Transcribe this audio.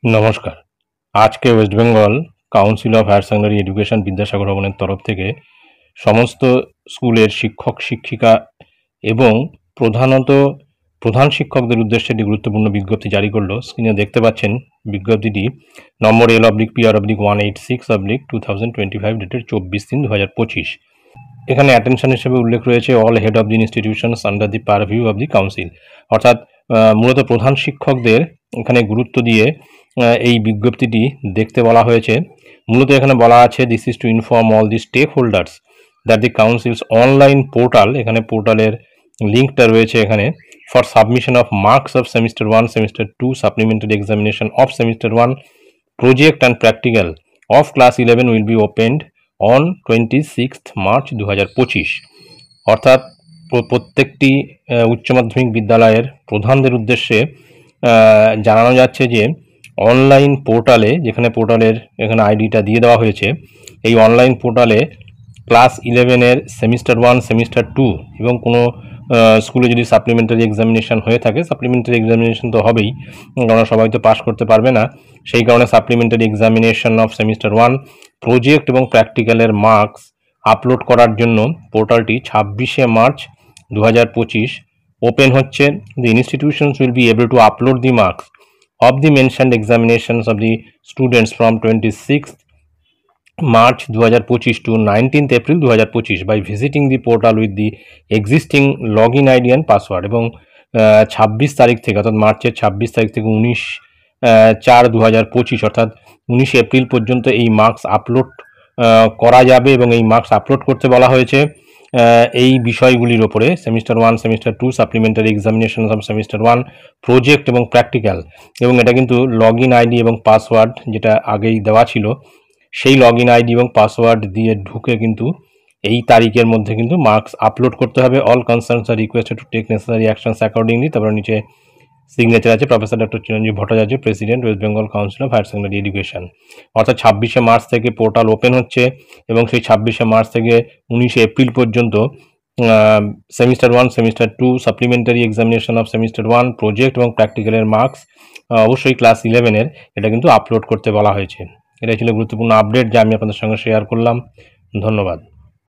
নমস্কার। আজকে West Bengal Council of Higher Secondary Education Vidyasagar ভবনের তরফ থেকে সমস্ত স্কুলের শিক্ষক শিক্ষিকা এবং প্রধানত প্রধান শিক্ষকদের উদ্দেশ্যে একটি গুরুত্বপূর্ণ বিজ্ঞপ্তি জারি করলো। স্ক্রিনে দেখতে পাচ্ছেন বিজ্ঞপ্তিটি নম্বর L/PR/186/2025 ডেটের 24/3/2025। এখানে অ্যাটেনশন হিসেবে উল্লেখ রয়েছে all head of the institutions under the পারভিউ of the council, অর্থাৎ মূলত প্রধান শিক্ষকদের এখানে গুরুত্ব দিয়ে এই বিজ্ঞপ্তিটি দেখতে বলা হয়েছে। মূলত এখানে বলা আছে this is to inform all the stakeholders that the council's online portal, এখানে পোর্টালের লিঙ্কটা রয়েছে এখানে, for submission of marks of semester 1, semester 2, supplementary examination of semester 1, project and practical of class 11 will be opened on 26th March 2025। অর্থাৎ প্রত্যেকটি উচ্চ মাধ্যমিক বিদ্যালয়ের প্রধানদের উদ্দেশ্যে জানানো যাচ্ছে যে অনলাইন পোর্টালে, যেখানে পোর্টালের এখানে আইডিটা দিয়ে দেওয়া হয়েছে, এই অনলাইন পোর্টালে ক্লাস 11-এর সেমিস্টার 1, সেমিস্টার 2 এবং কোনো স্কুলে যদি সাপ্লিমেন্টারি এক্সামিনেশন হয়ে থাকে, সাপ্লিমেন্টারি এক্সামিনেশন তো হবেই, কারণ সবাই তো পাস করতে পারবে না, সেই কারণে supplementary examination of semester 1, project এবং প্র্যাকটিক্যালের মার্কস আপলোড করার জন্য পোর্টালটি 26শে মার্চ 2025 ওপেন হচ্ছে। দি institutions will be able to upload the marks of the mentioned examinations of the students from 26th March 2025 to 19th April 2025 by visiting the portal with the existing login ID and password। এবং 26 তারিখ থেকে, অর্থাৎ মার্চের 26 তারিখ থেকে 19/4/2025 অর্থাৎ 19 April পর্যন্ত এই মার্কস আপলোড করা যাবে এবং এই মার্কস আপলোড করতে বলা হয়েছে এই বিষয়গুলির ওপরে, semester 1, semester 2, supplementary examination of semester 1, project এবং প্র্যাকটিক্যাল। এবং এটা কিন্তু লগ ইন আইডি এবং পাসওয়ার্ড যেটা আগেই দেওয়া ছিল, সেই লগ ইন আইডি এবং পাসওয়ার্ড দিয়ে ঢুকে কিন্তু এই তারিখের মধ্যে কিন্তু মার্কস আপলোড করতে হবে। All concerns are requested to take necessary actions accordingly. তারপর নিচে সিগনেচার আছে professor doctor Chiranjib Bhattacharya, president, West Bengal Council of Higher Secondary Education. অর্থাৎ 26শে মার্চ থেকে পোর্টাল ওপেন হচ্ছে এবং সেই 26শে মার্চ থেকে 19শে এপ্রিল পর্যন্ত semester 1, semester 2, supplementary examination of semester 1, project এবং প্র্যাকটিক্যালের মার্কস অবশ্যই ক্লাস 11-এর এটা কিন্তু আপলোড করতে বলা হয়েছে। এটা ছিল গুরুত্বপূর্ণ আপডেট যা আমি আপনাদের সঙ্গে শেয়ার করলাম। ধন্যবাদ।